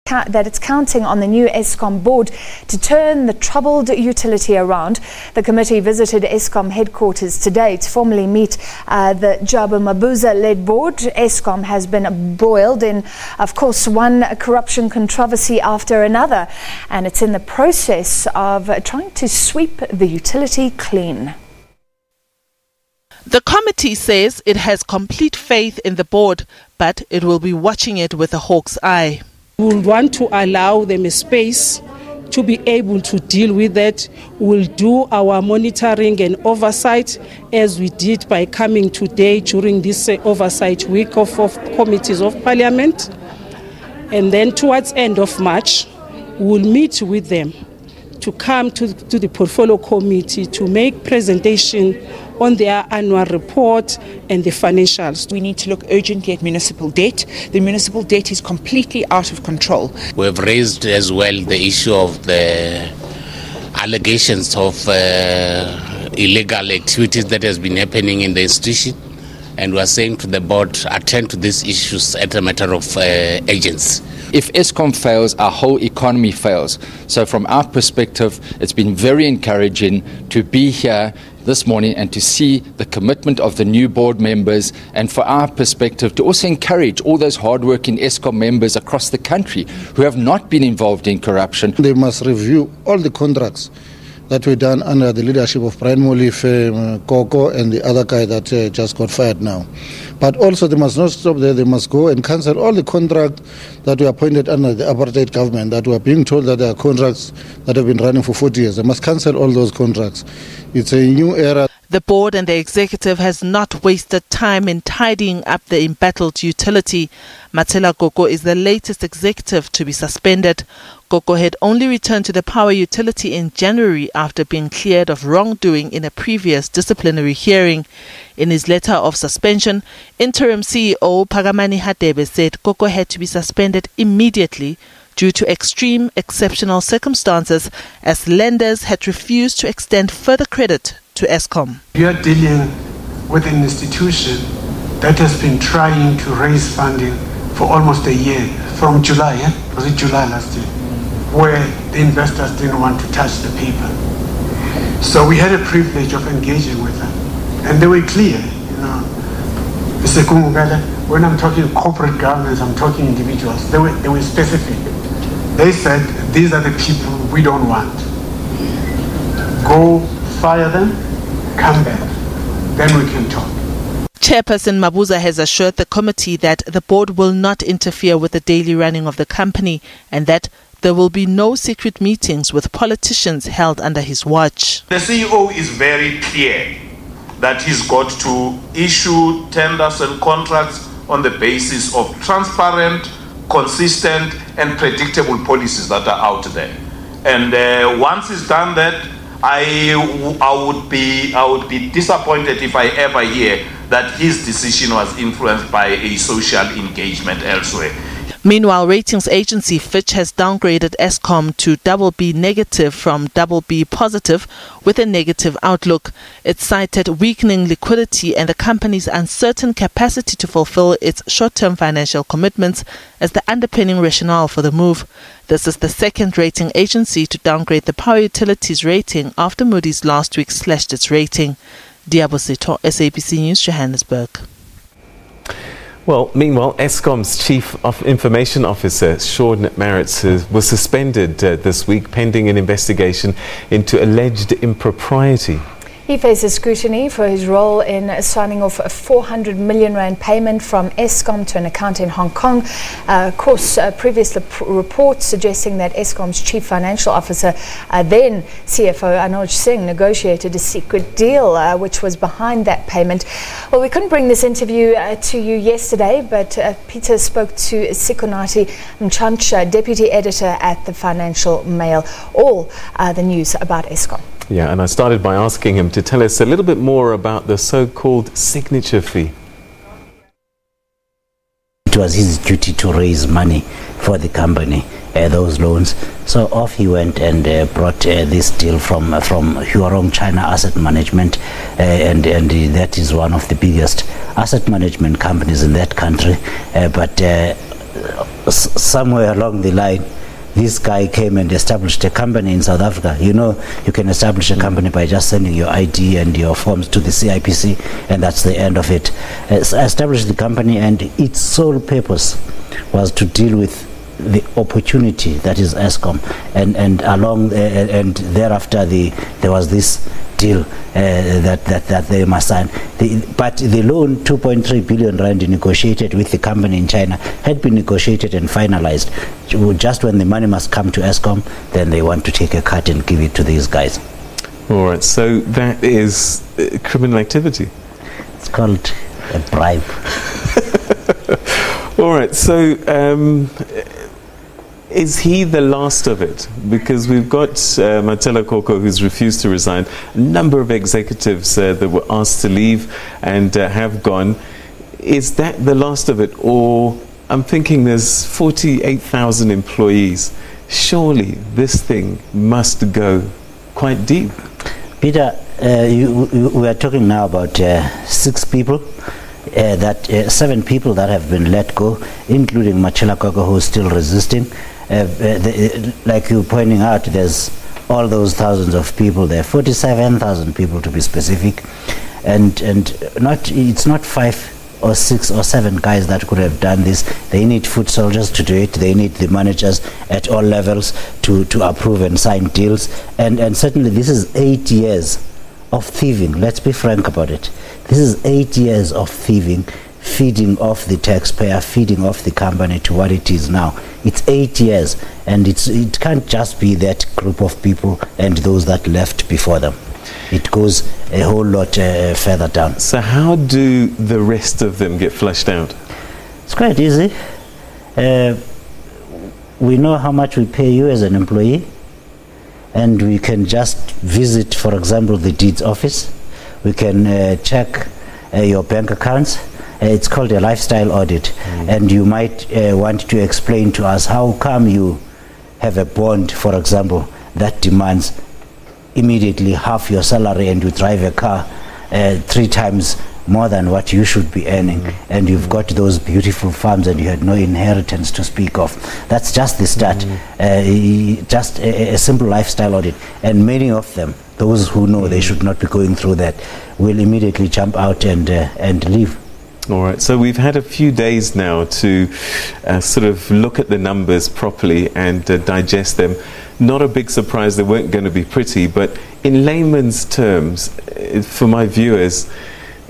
that it's counting on the new Eskom board to turn the troubled utility around. The committee visited Eskom headquarters today to formally meet the Jabu Mabuza-led board. Eskom has been embroiled in, of course, one corruption controversy after another, and it's in the process of trying to sweep the utility clean. The committee says it has complete faith in the board, but it will be watching it with a hawk's eye. We want to allow them a space to be able to deal with that. We'll do our monitoring and oversight as we did by coming today during this oversight week of committees of parliament. And then towards end of March, we'll meet with them to come to the portfolio committee to make presentation on their annual report and the financials. We need to look urgently at municipal debt. The municipal debt is completely out of control. We have raised as well the issue of the allegations of illegal activities that has been happening in the institution, and we are saying to the board, attend to these issues as a matter of urgency. If Eskom fails, our whole economy fails. So from our perspective, it's been very encouraging to be here this morning and to see the commitment of the new board members, and for our perspective to also encourage all those hardworking Eskom members across the country who have not been involved in corruption. They must review all the contracts that were done under the leadership of Brian Molefe, Koko, and the other guy that just got fired now. But also they must not stop there. They must go and cancel all the contracts that were appointed under the apartheid government, that were being told that there are contracts that have been running for 40 years. They must cancel all those contracts. It's a new era. The board and the executive has not wasted time in tidying up the embattled utility. Matela Koko is the latest executive to be suspended. Koko had only returned to the power utility in January after being cleared of wrongdoing in a previous disciplinary hearing. In his letter of suspension, interim CEO Pagamani Hadebe said Koko had to be suspended immediately due to extreme exceptional circumstances, as lenders had refused to extend further credit to Eskom. We are dealing with an institution that has been trying to raise funding for almost a year, from July, was it July last year, where the investors didn't want to touch the paper. So we had a privilege of engaging with them, and they were clear, Mr. Kungugala, when I'm talking corporate governance, I'm talking individuals, they were specific. They said, these are the people we don't want. Go fire them, come back, then we can talk. Chairperson Mabuza has assured the committee that the board will not interfere with the daily running of the company and that there will be no secret meetings with politicians held under his watch. The CEO is very clear that he's got to issue tenders and contracts on the basis of transparent, consistent and predictable policies that are out there. And once he's done that, I would be disappointed if I ever hear that his decision was influenced by a social engagement elsewhere. Meanwhile, ratings agency Fitch has downgraded Eskom to BB negative from BB positive with a negative outlook. It cited weakening liquidity and the company's uncertain capacity to fulfill its short-term financial commitments as the underpinning rationale for the move. This is the second rating agency to downgrade the power utilities rating after Moody's last week slashed its rating. Diabo Seto, SABC News, Johannesburg. Well, meanwhile, Eskom's Chief Information Officer, Sean Maritz, was suspended this week pending an investigation into alleged impropriety. He faces scrutiny for his role in signing off a 400 million rand payment from Eskom to an account in Hong Kong. Of course, previous reports suggesting that Eskom's Chief Financial Officer, then CFO Anuj Singh, negotiated a secret deal which was behind that payment. Well, we couldn't bring this interview to you yesterday, but Peter spoke to Sikonathi Mantshantsha, Deputy Editor at the Financial Mail, all the news about Eskom. Yeah, and I started by asking him to tell us a little bit more about the so-called signature fee. It was his duty to raise money for the company, those loans. So off he went and brought this deal from Huarong China Asset Management, and that is one of the biggest asset management companies in that country. But somewhere along the line, this guy came and established a company in South Africa. You know, you can establish a company by just sending your ID and your forms to the CIPC, and that's the end of it. Established the company, and its sole purpose was to deal with the opportunity that is Eskom, and thereafter there was this deal that they must sign. But the loan, 2.3 billion rand negotiated with the company in China, had been negotiated and finalized. Just when the money must come to Eskom, then they want to take a cut and give it to these guys. All right, so that is criminal activity. It's called a bribe. All right, so is he the last of it? Because we've got Matela Koko, who's refused to resign, a number of executives that were asked to leave and have gone. Is that the last of it? Or I'm thinking there's 48,000 employees. Surely this thing must go quite deep. Peter, we are talking now about 6 people. 7 people that have been let go, including Matela Koko, who's still resisting. Like you're pointing out, there's all those thousands of people there, 47,000 people to be specific, and it's not 5 or 6 or 7 guys that could have done this. They need foot soldiers to do it. They need the managers at all levels to approve and sign deals, and certainly this is 8 years of thieving. Let's be frank about it. This is 8 years of thieving, feeding off the taxpayer, feeding off the company to what it is now. It's 8 years, and it can't just be that group of people and those that left before them. It goes a whole lot further down. So how do the rest of them get flushed out? It's quite easy. We know how much we pay you as an employee, and we can just visit, for example, the deeds office. We can check your bank accounts. It's called a lifestyle audit, and you might want to explain to us how come you have a bond, for example, that demands immediately half your salary, and you drive a car 3 times more than what you should be earning, and you've got those beautiful farms and you had no inheritance to speak of. That's just the start. Just a simple lifestyle audit, and many of them, those who know they should not be going through that, will immediately jump out and leave. All right, so we've had a few days now to sort of look at the numbers properly and digest them. Not a big surprise, they weren't going to be pretty, but in layman's terms, for my viewers,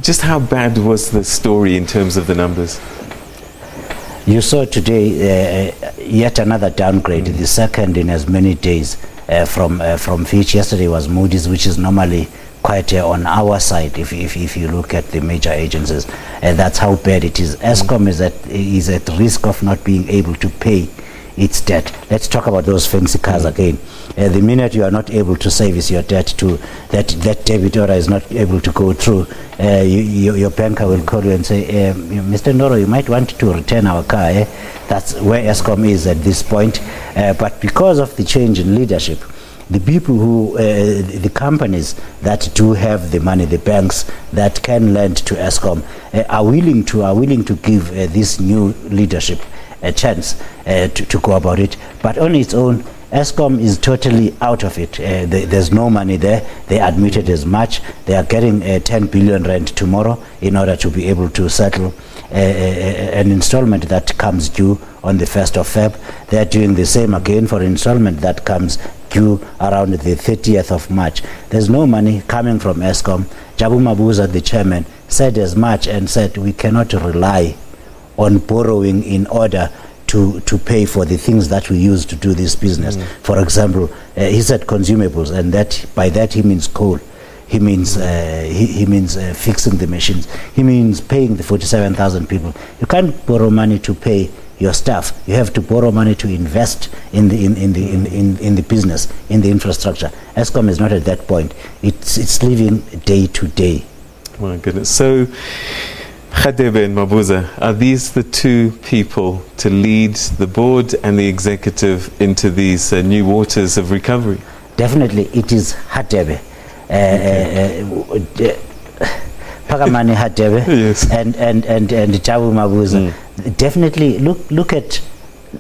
just how bad was the story in terms of the numbers? You saw today yet another downgrade, the second in as many days from Fitch. Yesterday was Moody's, which is normally quite on our side if you look at the major agencies. That's how bad it is. Eskom is at risk of not being able to pay its debt. Let's talk about those fancy cars again. The minute you are not able to service your debt, to that debit order is not able to go through, your banker will call you and say, Mr. Ndoro, you might want to return our car. That's where Eskom is at this point. But because of the change in leadership, the people who, the companies that do have the money, the banks that can lend to Eskom, are willing to give this new leadership a chance to go about it, but on its own. Eskom is totally out of it. There's no money there. They admitted as much. They are getting 10 billion rand tomorrow in order to be able to settle an installment that comes due on the 1st of Feb. They are doing the same again for an installment that comes due around the 30th of March. There's no money coming from Eskom. Jabu Mabuza, the chairman, said as much and said we cannot rely on borrowing in order to pay for the things that we use to do this business. For example, he said consumables, and that by that he means coal. He means fixing the machines. He means paying the 47,000 people. You can't borrow money to pay your staff. You have to borrow money to invest in the business, in the infrastructure. Eskom is not at that point. It's living day to day. My goodness. So, Radebe and Mabuza, are these the two people to lead the board and the executive into these new waters of recovery? Definitely, it is Radebe. Pagamani Radebe, yes, and Jabu Mabuza. Definitely, look at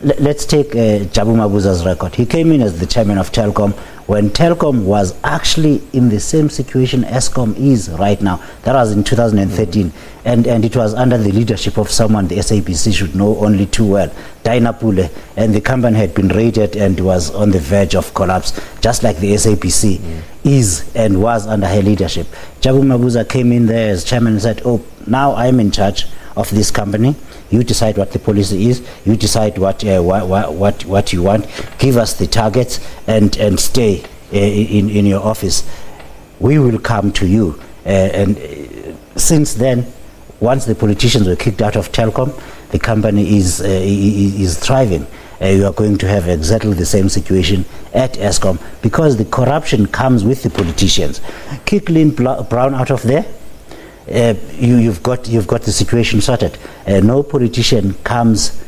let's take Jabu Mabuza's record. He came in as the chairman of Telkom when Telkom was actually in the same situation Eskom is right now. That was in 2013. And it was under the leadership of someone the SABC should know only too well, Dainapule. And the company had been raided and was on the verge of collapse, just like the SABC is and was under her leadership. Jabu Mabuza came in there as chairman and said, oh, now I'm in charge of this company. You decide what the policy is. You decide what you want. Give us the targets and stay in your office. We will come to you. And since then, once the politicians were kicked out of Telkom, the company is thriving. You are going to have exactly the same situation at Eskom because the corruption comes with the politicians. Kick Lynn Brown out of there. You've got the situation sorted. No politician comes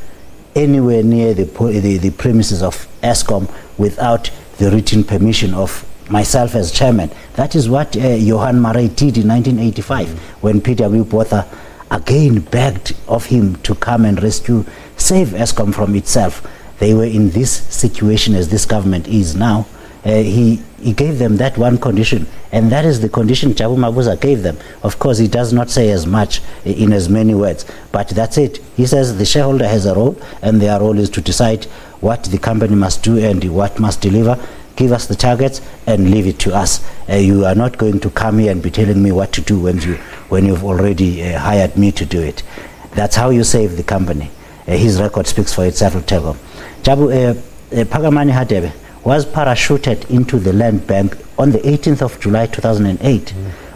anywhere near the premises of Eskom without the written permission of myself as chairman. That is what Johan Maritz did in 1985 when P.W. Botha again begged of him to come and save Eskom from itself. They were in this situation as this government is now. He gave them that one condition, and that is the condition Jabu Mabuza gave them. Of course, he does not say as much in as many words, but that's it. He says the shareholder has a role, and their role is to decide what the company must do and what must deliver. Give us the targets and leave it to us. You are not going to come here and be telling me what to do when you've already hired me to do it. That's how you save the company. His record speaks for itself. Jabu Pagamani Hadebe was parachuted into the land bank on the 18th of July 2008.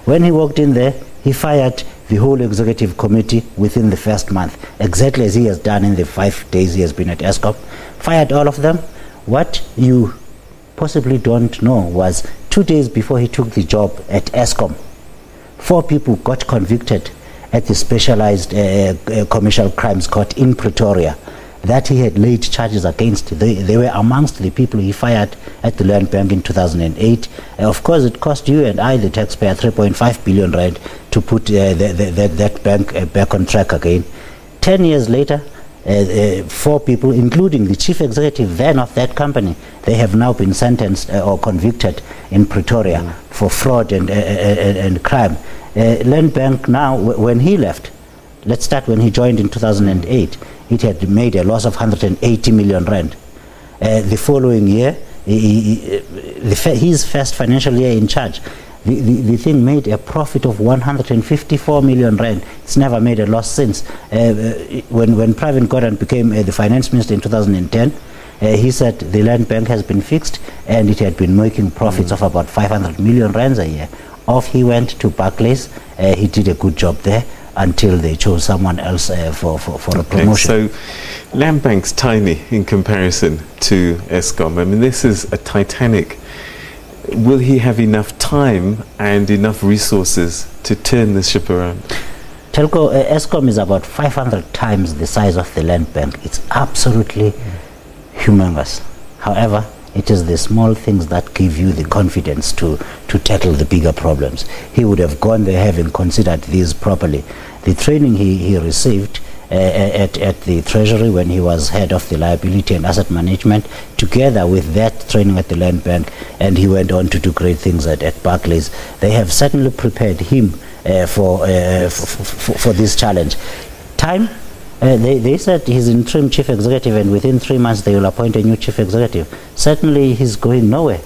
When he walked in there, he fired the whole executive committee within the first month, exactly as he has done in the 5 days he has been at Eskom. Fired all of them. What you possibly don't know was 2 days before he took the job at Eskom, 4 people got convicted at the specialized commercial crimes court in Pretoria that he had laid charges against. They were amongst the people he fired at the land bank in 2008. Of course, it cost you and I, the taxpayer, 3.5 billion rand to put that bank back on track again. 10 years later, 4 people, including the chief executive then of that company, they have now been sentenced or convicted in Pretoria for fraud and crime. Land Bank now, when he left, let's start when he joined in 2008, it had made a loss of 180 million rand. The following year, his first financial year in charge, the thing made a profit of 154 million rand. It's never made a loss since. When Pravin Gordhan became the finance minister in 2010, he said the land bank has been fixed and it had been making profits of about 500 million rands a year. Off he went to Barclays. He did a good job there until they chose someone else for a promotion. So land bank's tiny in comparison to Eskom. I mean, this is a Titanic. Will he have enough time and enough resources to turn the ship around? Eskom is about 500 times the size of the land bank. It's absolutely humongous. However, it is the small things that give you the confidence to tackle the bigger problems. He would have gone there having considered these properly. The training he received at the Treasury when he was head of the liability and asset management, together with that training at the land bank, and he went on to do great things at Barclays. They have certainly prepared him for this challenge. Time? They said he's interim chief executive and within 3 months they will appoint a new chief executive. Certainly he's going nowhere.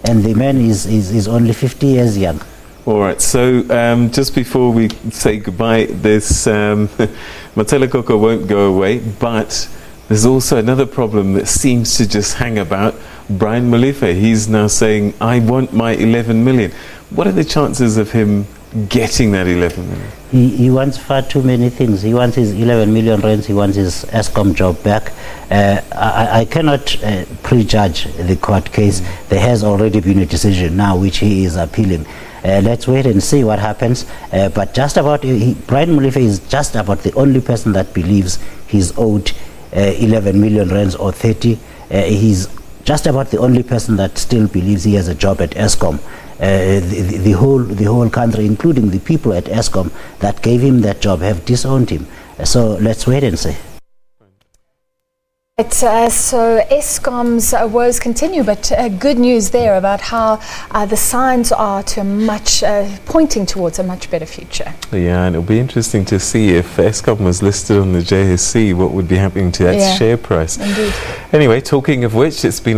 And the man is only 50 years young. All right, so just before we say goodbye, this Matela Koko won't go away, but there's also another problem that seems to just hang about. Brian Molefe, he's now saying, I want my 11 million. What are the chances of him getting that 11 million? He wants far too many things. He wants his 11 million rands, he wants his Eskom job back. I cannot prejudge the court case. There has already been a decision now which he is appealing. Let's wait and see what happens. But just about, Brian Molefe is just about the only person that believes he's owed 11 million rands or 30. He's just about the only person that still believes he has a job at Eskom. The whole country, including the people at Eskom that gave him that job, have disowned him. So let's wait and see. So Eskom's woes continue, but good news there about how the signs are to pointing towards a much better future. Yeah, and it'll be interesting to see if Eskom was listed on the JSE, what would be happening to that share price. Indeed. Anyway, talking of which, it's been